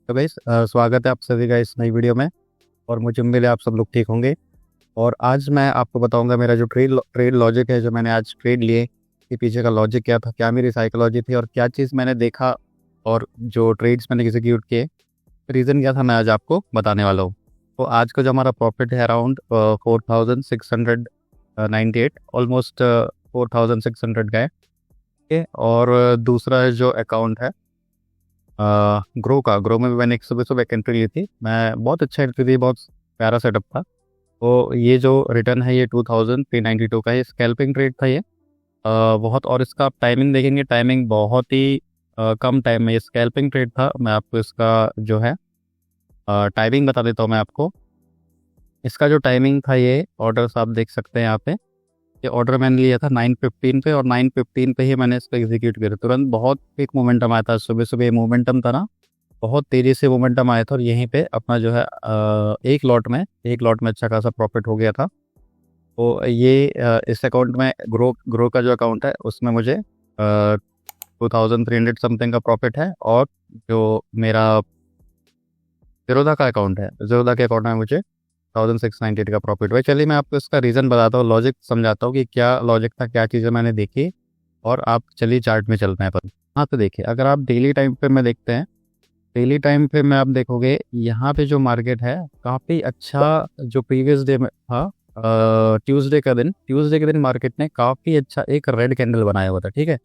तो गाइस स्वागत है आप सभी का इस नई वीडियो में। और मुझे उम्मीद है आप सब लोग ठीक होंगे। और आज मैं आपको बताऊंगा मेरा जो ट्रेड लॉजिक है, जो मैंने आज ट्रेड लिए के पीछे का लॉजिक क्या था, क्या मेरी साइकोलॉजी थी और क्या चीज़ मैंने देखा और जो ट्रेड्स मैंने एग्जीक्यूट किए, रीज़न क्या था, मैं आज आपको बताने वाला हूँ। तो आज का जो हमारा प्रॉफिट है अराउंड 4698, ऑलमोस्ट 4600 का है। ठीक है। और दूसरा जो अकाउंट है ग्रो में भी मैंने एक सुबह सुबह एक एंट्री ली थी। मैं बहुत अच्छा एंट्री थी, बहुत प्यारा सेटअप था। तो ये जो रिटर्न है ये 2392 का है, स्कैल्पिंग ट्रेड था ये। बहुत, और इसका आप टाइमिंग देखेंगे, टाइमिंग बहुत ही कम टाइम में ये स्कैल्पिंग ट्रेड था। मैं आपको इसका जो है टाइमिंग बता देता हूँ मैं आपको। इसका जो टाइमिंग था, ये ऑर्डर्स आप देख सकते हैं यहाँ पे। ये ऑर्डर मैंने लिया था 9:15 पे और 9:15 पे ही मैंने इसको एग्जीक्यूट किया था तुरंत। बहुत एक मोमेंटम आया था सुबह सुबह, ये मोमेंटम था ना, बहुत तेज़ी से मोमेंटम आया था और यहीं पे अपना जो है एक लॉट में अच्छा खासा प्रॉफिट हो गया था। तो ये इस अकाउंट में ग्रो का जो अकाउंट है उसमें मुझे 2300 समथिंग का प्रॉफिट है। और जो मेरा ज़ीरोधा का अकाउंट है, ज़ीरोधा के अकाउंट में मुझे 1698 का प्रॉफिट हुआ। चलिए मैं आपको इसका रीज़न बताता हूँ, लॉजिक समझाता हूँ कि क्या लॉजिक था, क्या चीज़ें मैंने देखी। और आप चलिए चार्ट में चलते हैं पर। हाँ, तो देखिए, अगर आप डेली टाइम पे में देखते हैं, डेली टाइम पे में आप देखोगे यहाँ पे जो मार्केट है काफ़ी अच्छा, जो प्रीवियस डे में था ट्यूसडे के दिन मार्केट ने काफ़ी अच्छा एक रेड कैंडल बनाया हुआ था। ठीक है।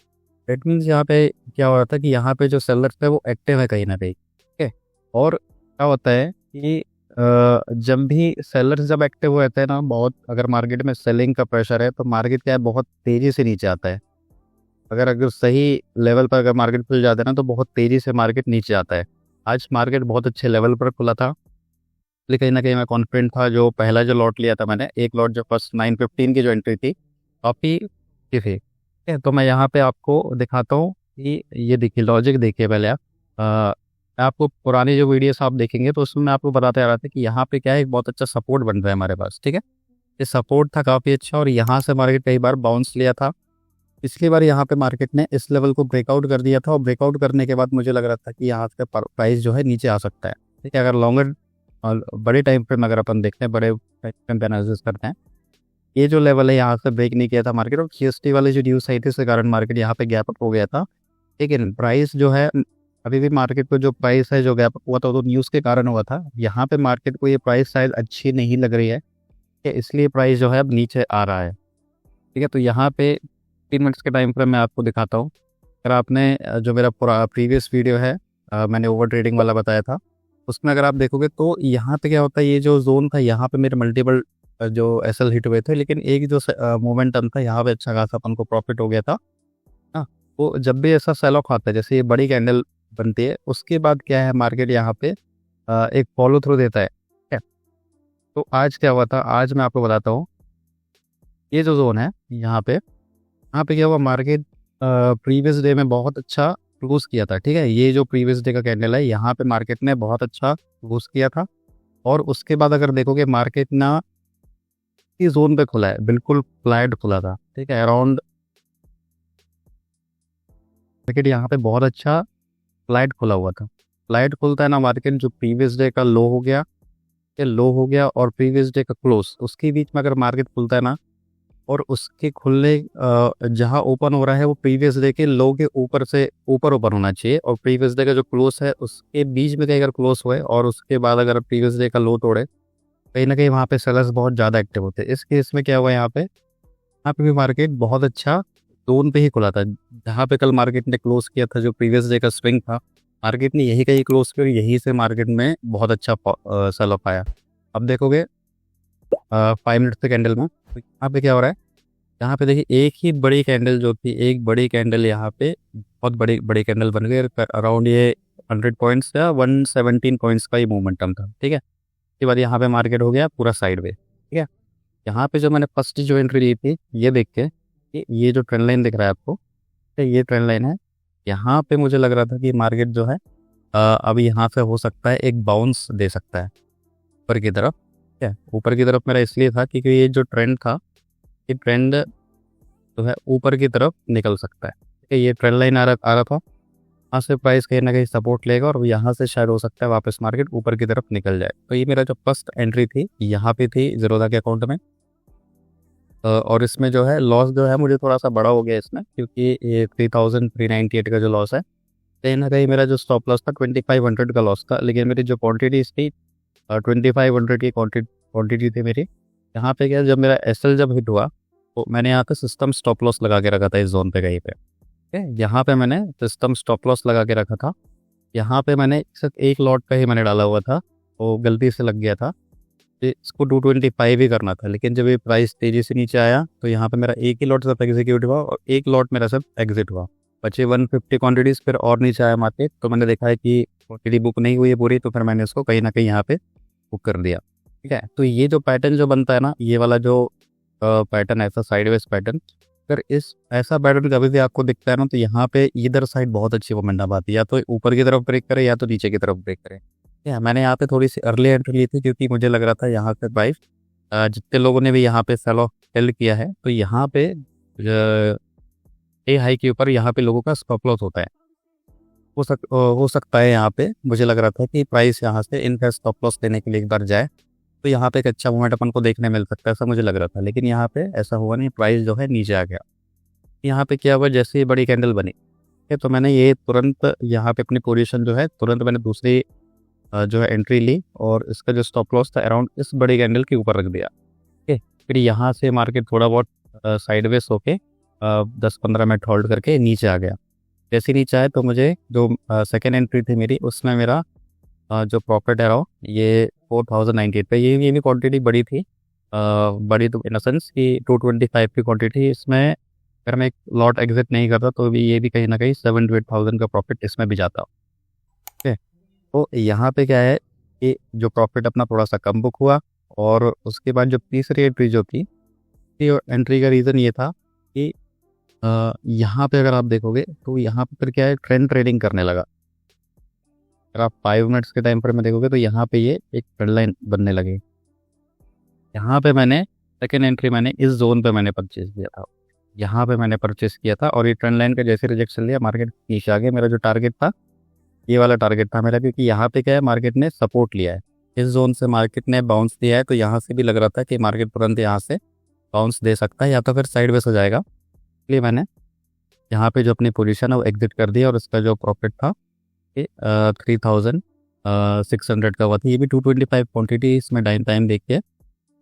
दैट मीन्स यहाँ पे क्या हो रहा था कि यहाँ पे जो सेलर्स है वो एक्टिव है कहीं ना कहीं। ठीक है। और क्या होता है कि जब भी सेलर्स जब एक्टिव हो जाते हैं ना, बहुत अगर मार्केट में सेलिंग का प्रेशर है तो मार्केट क्या है, बहुत तेज़ी से नीचे आता है। अगर अगर सही लेवल पर अगर मार्केट खुल जाता है ना, तो बहुत तेज़ी से मार्केट नीचे आता है। आज मार्केट बहुत अच्छे लेवल पर खुला था, इसलिए कहीं ना कहीं मैं कॉन्फिडेंट था। जो पहला जो लॉट लिया था मैंने, एक लॉट जो फर्स्ट 9:15 की जो एंट्री थी, काफ़ी थी। ठीक है। तो मैं यहाँ पे आपको दिखाता हूँ कि ये देखिए, लॉजिक देखिए पहले आप। मैं आपको पुरानी जो वीडियोस आप देखेंगे तो उसमें मैं आपको बताते आ रहा था कि यहाँ पे क्या है, एक बहुत अच्छा सपोर्ट बन रहा है हमारे पास। ठीक है। ये सपोर्ट था काफ़ी अच्छा और यहाँ से मार्केट कई बार बाउंस लिया था। पिछली बार यहाँ पे मार्केट ने इस लेवल को ब्रेकआउट कर दिया था और ब्रेकआउट करने के बाद मुझे लग रहा था कि यहाँ से प्राइस जो है नीचे आ सकता है। ठीक है। अगर लॉन्गर और बड़े टाइम फ्रेम अगर अपन देखते हैं, बड़े टाइम फ्रेम पे एनालिसिस करते हैं, ये जो लेवल है यहाँ से ब्रेक नहीं किया था मार्केट, और जीएसटी वाली जो न्यूज़ आई थी इसके कारण मार्केट यहाँ पे गैप अप हो गया था। लेकिन प्राइस जो है, अभी भी मार्केट को जो प्राइस है जो गैप अप हुआ था वो तो न्यूज़ के कारण हुआ था। यहाँ पे मार्केट को ये प्राइस शायद अच्छी नहीं लग रही है कि इसलिए प्राइस जो है अब नीचे आ रहा है। ठीक है। तो यहाँ पे 3 मिनट्स के टाइम फ्रेम मैं आपको दिखाता हूँ। अगर आपने जो मेरा पूरा प्रीवियस वीडियो है, मैंने ओवर ट्रेडिंग वाला बताया था, उसमें अगर आप देखोगे तो यहाँ पे क्या होता है, ये जो जोन था यहाँ पे मेरे मल्टीपल जो एसएल हिट हुए थे, लेकिन एक जो मोमेंटम था यहाँ पे अच्छा खासा अपन को प्रॉफिट हो गया था। हाँ। तो जब भी ऐसा सेल ऑफ आता है, जैसे ये बड़ी कैंडल बनती है, उसके बाद क्या है, मार्केट यहाँ पे एक फॉलो थ्रू देता है। ठीक है। तो आज क्या हुआ था, आज मैं आपको बताता हूँ। ये जो जोन है यहाँ पे क्या हुआ, मार्केट प्रीवियस डे में बहुत अच्छा क्लोज किया था। ठीक है। ये जो प्रीवियस डे का कैंडल है, यहाँ पे मार्केट ने बहुत अच्छा क्लोज किया था। और उसके बाद अगर देखोगे मार्केट ना इस जोन पे खुला है, बिल्कुल फ्लैट खुला था। ठीक है। अराउंड मार्केट यहाँ पे बहुत अच्छा फ्लैट खुला हुआ था। फ्लैट खुलता है ना मार्केट, जो प्रीवियस डे का लो हो गया, ये लो हो गया और प्रीवियस डे का क्लोज, उसके बीच में अगर मार्केट खुलता है ना, और उसके खुलने जहाँ ओपन हो रहा है वो प्रीवियस डे के लो के ऊपर से ऊपर ओपन होना चाहिए, और प्रीवियस डे का जो क्लोज है उसके बीच में कहीं अगर क्लोज हुए और उसके बाद अगर प्रीवियस डे का लो तोड़े, कहीं ना कहीं वहाँ पे सेलर्स बहुत ज़्यादा एक्टिव होते हैं। इस केस में क्या हुआ, यहाँ पे भी मार्केट बहुत अच्छा जोन पे ही खुला था। जहाँ पे कल मार्केट ने क्लोज किया था, जो प्रीवियस डे का स्विंग था, मार्केट ने यही कहीं क्लोज किया और यहीं से मार्केट में बहुत अच्छा सेल ऑफ आया। अब देखोगे 5 मिनट से कैंडल में, तो यहाँ पे क्या हो रहा है, यहाँ पे देखिए एक ही बड़ी कैंडल जो थी, एक बड़ी कैंडल यहाँ पे बहुत बड़ी बड़ी कैंडल बन गई। अराउंड ये 100 पॉइंट्स या 117 पॉइंट्स का ही मोमेंटम था। ठीक है। उसके बाद यहाँ पे मार्केट हो गया पूरा साइड वे। ठीक है। यहाँ पे जो मैंने फर्स्ट जो एंट्री ली थी, ये देख के कि ये जो ट्रेंड लाइन दिख रहा है आपको, ये ट्रेंड लाइन है। यहाँ पे मुझे लग रहा था कि मार्केट जो है अब यहाँ से हो सकता है एक बाउंस दे सकता है ऊपर की तरफ। ठीक है। ऊपर की तरफ मेरा इसलिए था क्योंकि ये जो ट्रेंड था, ये ट्रेंड जो है ऊपर की तरफ निकल सकता है। ठीक है। ये ट्रेंड लाइन आ रहा था। यहाँ से प्राइस कहीं ना कहीं सपोर्ट लेगा और यहाँ से शायद हो सकता है वापस मार्केट ऊपर की तरफ निकल जाए। तो ये मेरा जो फर्स्ट एंट्री थी यहाँ पे थी ज़ीरोधा के अकाउंट में। और इसमें जो है लॉस जो है मुझे थोड़ा सा बड़ा हो गया इसमें, क्योंकि ये 3398 का जो लॉस है, कहीं ना कहीं मेरा जो स्टॉप लॉस था 2500 का लॉस था, लेकिन मेरी जो क्वांटिटीज थी 2500 की क्वांटिटी थी मेरी। यहाँ पे क्या, जब मेरा एसएल जब हिट हुआ तो मैंने यहाँ पे सिस्टम स्टॉप लॉस लगा के रखा था इस जोन पे कहीं पे। ठीक है, यहाँ पे मैंने सिस्टम स्टॉप लॉस लगा के रखा था। यहाँ पे मैंने सिर्फ एक लॉट का ही मैंने डाला हुआ था, वो गलती से लग गया था। इसको 225 ही करना था, लेकिन जब ये प्राइस तेज़ी से नीचे आया तो यहाँ पे मेरा एक ही लॉट सिर्फ एग्जीक्यूट हुआ और एक लॉट मेरा सिर्फ एग्जिट हुआ। बचे 150 क्वान्टिटीज़। फिर और नीचे आया मार्केट तो मैंने देखा है कि क्वान्टिटी बुक नहीं हुई है पूरी, तो फिर मैंने इसको कहीं ना कहीं यहाँ पे बुक कर दिया। ठीक है, तो ये जो पैटर्न जो बनता है ना, ये वाला जो पैटर्न, ऐसा साइडवेज पैटर्न, अगर इस ऐसा पैटर्न कभी भी आपको दिखता है ना, तो यहाँ पे इधर साइड बहुत अच्छी मोमेंटम आती है, या तो ऊपर की तरफ ब्रेक करे या तो नीचे की तरफ ब्रेक करे। मैंने यहाँ पे थोड़ी सी अर्ली एंट्री ली थी, क्योंकि मुझे लग रहा था यहाँ से प्राइस, जितने लोगों ने भी यहाँ पे सेल किया है, तो यहाँ पे ए हाई के ऊपर यहाँ पे लोगों का स्टॉप लॉस होता है। हो सकता है यहाँ पे मुझे लग रहा था कि प्राइस यहाँ से इनका स्टॉप लॉस लेने के लिए एक बार जाए तो यहाँ पे एक अच्छा मूवमेंट अपन को देखने मिल सकता है, ऐसा मुझे लग रहा था। लेकिन यहाँ पे ऐसा हुआ नहीं, प्राइस जो है नीचे आ गया। यहाँ पे क्या हुआ, जैसे ही बड़ी कैंडल बनी, ठीक है, तो मैंने ये तुरंत यहाँ पे अपनी पोजीशन जो है तुरंत मैंने दूसरी जो है एंट्री ली और इसका जो स्टॉप लॉस था अराउंड इस बड़ी कैंडल के ऊपर रख दिया। ठीक है, फिर यहाँ से मार्केट थोड़ा बहुत साइडवेज होके 10-15 मिनट होल्ड करके नीचे आ गया। जैसे नीचे आया तो मुझे जो सेकेंड एंट्री थी मेरी, उसमें मेरा जो प्रॉफिट है रहा ये 4098 पे। ये भी क्वांटिटी बड़ी थी, बड़ी तो इन सेंस कि 225 की क्वांटिटी। इसमें अगर मैं एक लॉट एग्जिट नहीं करता तो भी ये भी कहीं ना कहीं 7 to 8,000 का प्रॉफिट इसमें भी जाता। ठीक है, तो यहाँ पे क्या है कि जो प्रॉफिट अपना थोड़ा सा कम बुक हुआ। और उसके बाद जो तीसरी एंट्री जो थी, एंट्री का रीज़न ये था कि यहाँ पे अगर आप देखोगे तो यहाँ पे फिर क्या है, ट्रेंड ट्रेडिंग करने लगा। अगर आप 5 मिनट्स के टाइम पर में देखोगे तो यहाँ पे ये एक ट्रेंड लाइन बनने लगी। यहाँ पे मैंने सेकेंड एंट्री मैंने इस जोन पे मैंने परचेज किया था, यहाँ पे मैंने परचेज किया था और ये ट्रेंड लाइन का जैसे रिजेक्शन लिया मार्केट नीचे आ गया। मेरा जो टारगेट था ये वाला टारगेट था मेरा, क्योंकि यहाँ पे क्या है, मार्केट ने सपोर्ट लिया है, इस जोन से मार्केट ने बाउंस दिया है, तो यहाँ से भी लग रहा था कि मार्केट तुरंत यहाँ से बाउंस दे सकता है या तो फिर साइडवेज हो जाएगा। इसलिए मैंने यहाँ पे जो अपनी पोजीशन है वो एग्जिट कर दिया और इसका जो प्रॉफिट था ये 3600 का हुआ था। ये भी 225 क्वान्टिटी इसमें टाइम देखिए,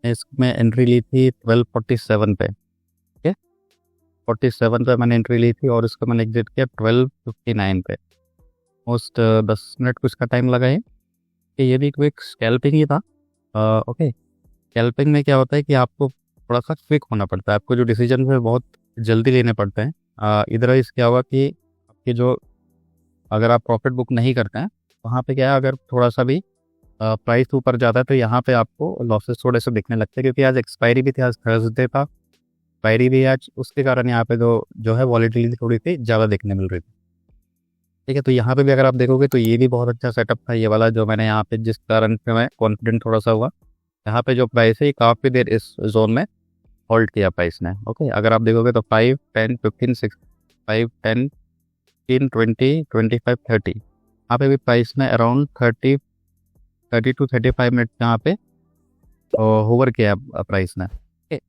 इसमें एंट्री ली थी 1247 पे। ठीक है, 47 पे मैंने एंट्री ली थी और इसको मैंने एग्जिट किया 1259 पे। मोस्ट 10 मिनट कुछ का टाइम लगा है कि ये भी क्विक स्कैल्पिंग ही था। ओके, स्कैल्पिंग में क्या होता है कि आपको थोड़ा सा क्विक होना पड़ता है, आपको जो डिसीजन है बहुत जल्दी लेने पड़ते हैं। इधर इस क्या हुआ कि आपकी जो, अगर आप प्रॉफिट बुक नहीं करते हैं वहाँ पे क्या है, अगर थोड़ा सा भी प्राइस ऊपर जाता है तो यहाँ पे आपको लॉसेस थोड़े से दिखने लगते हैं, क्योंकि आज एक्सपायरी भी थी, आज थर्सडे था, एक्सपायरी भी आज, उसके कारण यहाँ पे जो है वॉलेटिलिटी थोड़ी सी ज़्यादा देखने मिल रही थी। ठीक है, तो यहाँ पे भी अगर आप देखोगे तो ये भी बहुत अच्छा सेटअप था ये वाला, जो मैंने यहाँ पे जिस कारण पे मैं कॉन्फिडेंट थोड़ा सा हुआ। यहाँ पे जो प्राइस है ये काफ़ी देर इस जोन में होल्ड किया प्राइस ने। ओके, अगर आप देखोगे तो 5, 10, 15, 6, 5, 10, 15, 20, 25, 30, यहाँ पे भी प्राइस ने अराउंड 30 to 35 मिनट यहाँ पे होवर किया प्राइस ने। ओके,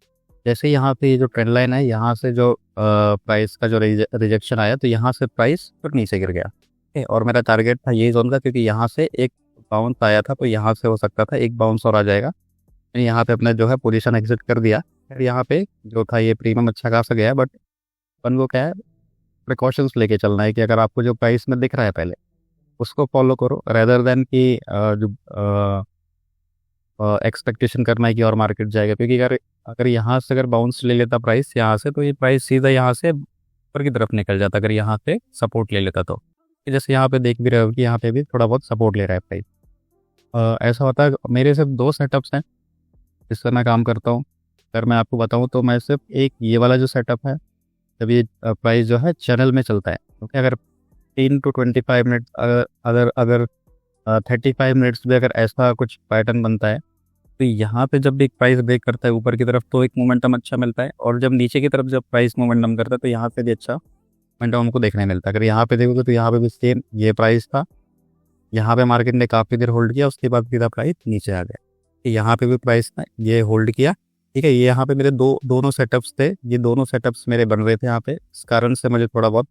जैसे यहाँ पे ये जो ट्रेंड लाइन है, यहाँ से जो प्राइस का जो रिजेक्शन आया तो यहाँ से प्राइस फिर नीचे गिर गया। ओके, और मेरा टारगेट था यही जोन का, क्योंकि यहाँ से एक बाउंस आया था तो यहाँ से हो सकता था एक बाउंस और आ जाएगा। मैंने यहाँ पे अपना जो है पोजीशन एग्जिट कर दिया। फिर यहाँ पे जो था ये प्रीमियम अच्छा खासा गया, बट अपन को क्या है, प्रिकॉशंस लेके चलना है कि अगर आपको जो प्राइस में दिख रहा है पहले उसको फॉलो करो, रेदर देन कि जो एक्सपेक्टेशन करना है कि और मार्केट जाएगा। क्योंकि अगर यहाँ से अगर बाउंस ले लेता प्राइस यहाँ से, तो ये प्राइस सीधा यहाँ से ऊपर की तरफ निकल जाता अगर यहाँ से सपोर्ट ले लेता तो। जैसे यहाँ पे देख भी रहे हो कि यहाँ पे भी थोड़ा बहुत सपोर्ट ले रहा है प्राइस। ऐसा होता है, मेरे सिर्फ 2 सेटअप्स हैं जिससे मैं काम करता हूँ। अगर मैं आपको बताऊँ तो मैं सिर्फ एक ये वाला जो सेटअप है, जब ये प्राइस जो है चैनल में चलता है, क्योंकि अगर 3 to 25 मिनट, अगर 35 मिनट्स भी अगर ऐसा कुछ पैटर्न बनता है तो यहाँ पे जब भी प्राइस ब्रेक करता है ऊपर की तरफ तो एक मोमेंटम अच्छा मिलता है, और जब नीचे की तरफ जब प्राइस मोमेंटम करता है तो यहाँ से भी अच्छा मोमेंटम हमको देखने मिलता है। अगर यहाँ पे देखोगे तो यहाँ पे भी सेम ये प्राइस था, यहाँ पे मार्केट ने काफ़ी देर होल्ड किया, उसके बाद सीधा प्राइस नीचे आ गया। यहाँ पे भी प्राइस ना ये होल्ड किया, ठीक है। ये यहाँ पे मेरे दोनों सेटअप्स थे, ये दोनों सेटअप्स मेरे बन रहे थे यहाँ पे। इस कारण से मुझे थोड़ा बहुत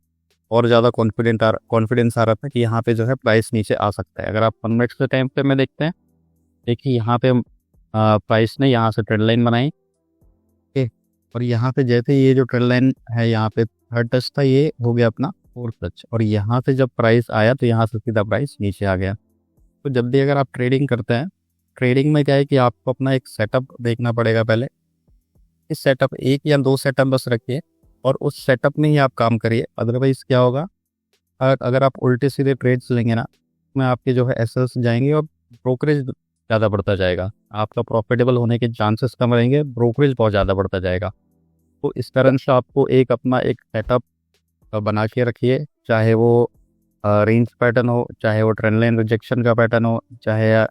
और ज़्यादा कॉन्फिडेंस आ रहा था कि यहाँ पे जो है प्राइस नीचे आ सकता है। अगर आप 1 मिनट के टाइम पे में देखते हैं, देखिए यहाँ पे प्राइस ने यहाँ से ट्रेंड लाइन बनाई, ओके। और यहाँ पे जैसे ये जो ट्रेंड लाइन है यहाँ पे थर्ड टच था, ये हो गया अपना फोर्थ टच, और यहाँ से जब प्राइस आया तो यहाँ से सीधा प्राइस नीचे आ गया। तो जब भी अगर आप ट्रेडिंग करते हैं, ट्रेडिंग में क्या है कि आपको अपना एक सेटअप देखना पड़ेगा पहले। इस सेटअप 1 या 2 सेटअप बस रखिए और उस सेटअप में ही आप काम करिए। अदरवाइज़ क्या होगा, अगर आप उल्टे सीधे ट्रेड्स लेंगे ना, में आपके जो है एसेट्स जाएंगे और ब्रोकरेज ज़्यादा बढ़ता जाएगा, आपका प्रॉफिटेबल होने के चांसेस कम रहेंगे, ब्रोकरेज बहुत ज़्यादा बढ़ता जाएगा। तो इस कारण से आपको अपना एक सेटअप बना के रखिए, चाहे वो रेंज पैटर्न हो, चाहे वो ट्रेंड लाइन रिजेक्शन का पैटर्न हो, चाहे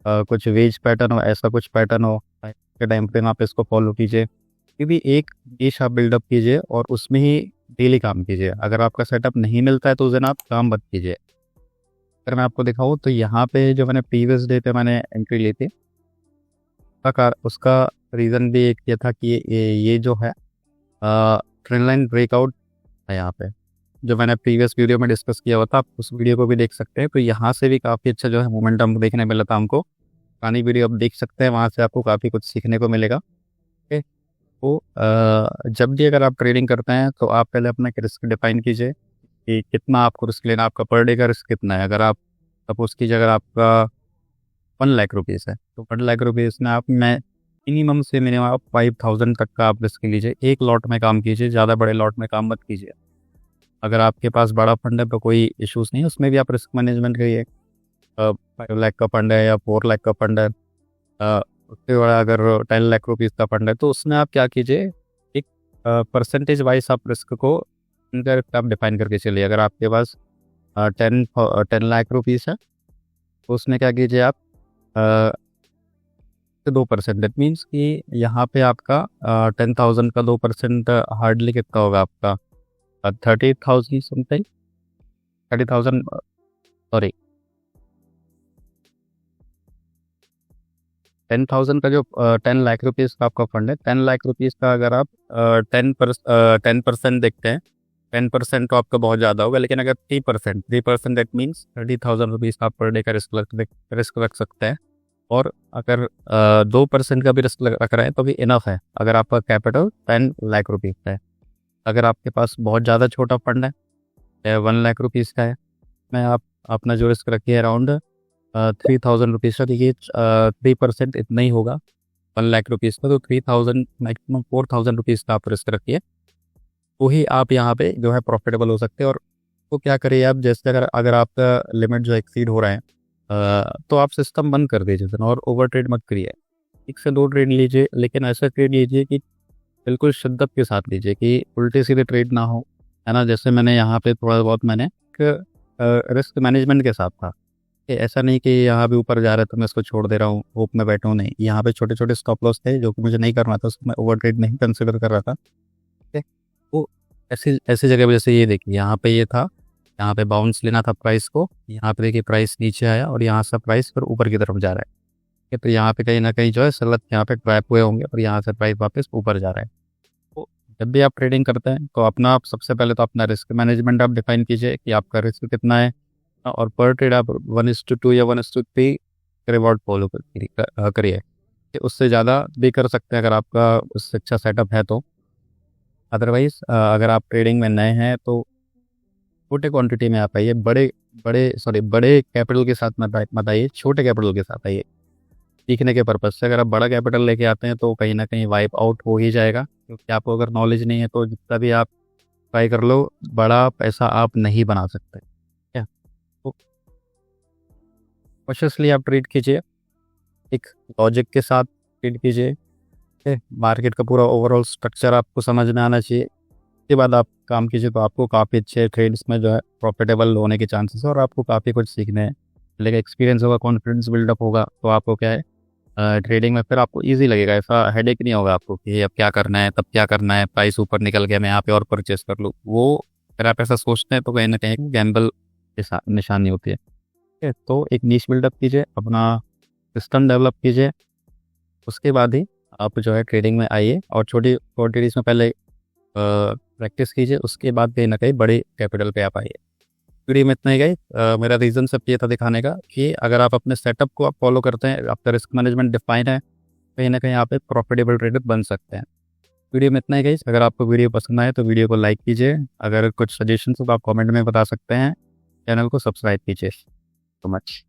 कुछ वेज पैटर्न हो, ऐसा कुछ पैटर्न हो के टाइम पे आप इसको फॉलो कीजिए। क्योंकि एक निश आप बिल्डअप कीजिए और उसमें ही डेली काम कीजिए। अगर आपका सेटअप नहीं मिलता है तो उस दिन आप काम मत कीजिए। अगर मैं आपको दिखाऊँ तो यहाँ पे जो मैंने प्रीवियस डे पे मैंने एंट्री ली थी, उसका रीज़न भी एक ये था कि ये जो है ट्रेंड लाइन ब्रेकआउट है यहाँ पे, जो मैंने प्रीवियस वीडियो में डिस्कस किया हुआ था, आप उस वीडियो को भी देख सकते हैं। तो यहाँ से भी काफ़ी अच्छा जो है मोमेंटम देखने मिला था हमको। पुरानी वीडियो आप देख सकते हैं, वहाँ से आपको काफ़ी कुछ सीखने को मिलेगा, ओके। तो जब भी अगर आप ट्रेडिंग करते हैं तो आप पहले अपना रिस्क डिफाइन कीजिए कि कितना आपको रिस्क लेना, आपका पर डे का रिस्क कितना है। अगर आप सपोज कीजिए अगर आपका 1 लाख रुपीज़ है तो 1 लाख रुपीज़ में आप मिनिमम से मिनिमम आप 5000 तक का आप रिस्क लीजिए। एक लॉट में काम कीजिए, ज़्यादा बड़े लॉट में काम मत कीजिए। अगर आपके पास बड़ा फंड है तो कोई इश्यूज़ नहीं है, उसमें भी आप रिस्क मैनेजमेंट करिए। 5 लाख का फंड है या 4 लाख का फंड है, उससे बड़ा अगर 10 लाख रुपीज़ का फंड है तो उसमें आप क्या कीजिए, एक परसेंटेज वाइज आप रिस्क को आप डिफाइन करके चलिए। अगर आपके पास 10 लाख रुपीज़ है तो उसमें क्या कीजिए आप 2%। दैट मीन्स कि यहाँ पे आपका 10,000 का 2% हार्डली कितना होगा आपका 30,000 समथिंग, 30,000 सॉरी 10,000 का जो 10 लाख रुपीज़ का आपका फंड है, 10 लाख रुपीज़ का अगर आप 10% देखते हैं, 10% तो आपका बहुत ज़्यादा होगा। लेकिन अगर 3% दैट मीन्स 30,000 रुपीज़ आप पर डे का रिस्क रख सकते हैं। और अगर 2% का भी रिस्क रख रहे हैं तो भी इनफ है, अगर आपका कैपिटल 10 लाख रुपीज़ का है। अगर आपके पास बहुत ज़्यादा छोटा फंड है, 1 लाख रुपीज़ का है, मैं आप अपना जो रिस्क रखिए अराउंड 3,000 रुपीज़ का, देखिए 3% इतना ही होगा 1 लाख रुपीज़ का। तो 3,000 मैक्सिमम 4,000 रुपीज़ का आप रिस्क रखिए, तो ही आप यहाँ पे जो है प्रॉफिटेबल हो सकते हैं। और तो क्या करिए आप, जैसे अगर आपका लिमिट जो एक्सीड हो रहा है तो आप सिस्टम बंद कर दीजिए और ओवर ट्रेड मत करिए। 1 से 2 ट्रेड लीजिए, लेकिन ऐसा ट्रेड लीजिए कि बिल्कुल शिद्दत के साथ लीजिए, कि उल्टे सीधे ट्रेड ना हो, है ना। जैसे मैंने यहाँ पे थोड़ा बहुत मैंने रिस्क मैनेजमेंट के साथ था, कि ऐसा नहीं कि यहाँ भी ऊपर जा रहा है तो मैं इसको छोड़ दे रहा हूँ, होप में बैठा हूँ, नहीं। यहाँ पे छोटे छोटे स्टॉप लॉस थे जो कि मुझे नहीं करना था, उसको मैं ओवर ट्रेड नहीं कंसिडर कर रहा था, ठीक है। वो ऐसी ऐसी जगह पे, जैसे ये देखिए यहाँ पे ये था, यहाँ पे बाउंस लेना था प्राइस को, यहाँ पे देखिए प्राइस नीचे आया और यहाँ से प्राइस फिर ऊपर की तरफ जा रहा है, ठीक है। तो यहाँ पे कहीं ना कहीं जो है सेलर यहाँ पे ट्रैप हुए होंगे और यहाँ से प्राइस वापस ऊपर जा रहा है। तो जब भी आप ट्रेडिंग करते हैं तो अपना आप सबसे पहले तो अपना रिस्क मैनेजमेंट आप डिफाइन कीजिए कि आपका रिस्क कितना है, और पर ट्रेड आप 1:2 या 1:3 रिवॉर्ड फॉलो करिए, कि उससे ज़्यादा भी कर सकते हैं अगर आपका उससे अच्छा सेटअप है तो। अदरवाइज़ अगर आप ट्रेडिंग में नए हैं तो छोटे क्वांटिटी में आप आइए, बड़े कैपिटल के साथ मत आइए, छोटे कैपिटल के साथ आइए सीखने के पर्पज़ से। अगर आप बड़ा कैपिटल लेके आते हैं तो कहीं ना कहीं वाइप आउट हो ही जाएगा, क्योंकि आपको अगर नॉलेज नहीं है तो जितना भी आप ट्राई कर लो, बड़ा पैसा आप नहीं बना सकते, क्या। तो कॉशियसली आप ट्रेड कीजिए, एक लॉजिक के साथ ट्रेड कीजिए, ठीक है। मार्केट का पूरा ओवरऑल स्ट्रक्चर आपको समझ में आना चाहिए, उसके बाद आप काम कीजिए, तो आपको काफ़ी अच्छे ट्रेड्स में जो है प्रॉफिटेबल होने के चांसेस है और आपको काफ़ी कुछ सीखने हैं, लेकिन एक्सपीरियंस होगा, कॉन्फिडेंस बिल्डअप होगा, तो आपको क्या है ट्रेडिंग में फिर आपको ईजी लगेगा। ऐसा हेडेक नहीं होगा आपको कि अब क्या करना है, तब क्या करना है, प्राइस ऊपर निकल गया मैं यहाँ पे और परचेस कर लूँ, वो अगर आप ऐसा सोचते हैं तो कहीं ना कहीं गैम्बल निशानी होती है। ठीक है, तो एक नीश बिल्डअप कीजिए, अपना सिस्टम डेवलप कीजिए, उसके बाद ही आप जो है ट्रेडिंग में आइए और छोटी क्वांटिटीज़ में पहले प्रैक्टिस कीजिए, उसके बाद कहीं ना कहीं बड़े कैपिटल पे आप आइए। वीडियो में इतना ही गई। मेरा रीज़न सब ये था दिखाने का कि अगर आप अपने सेटअप को आप फॉलो करते हैं, आपका रिस्क मैनेजमेंट डिफाइन है, कहीं ना कहीं आप एक प्रॉफिटेबल ट्रेडर बन सकते हैं। वीडियो में इतना ही गई। अगर आपको वीडियो पसंद आए तो वीडियो को लाइक कीजिए, अगर कुछ सजेशन हो तो आप कमेंट में बता सकते हैं, चैनल को सब्सक्राइब कीजिए। So much.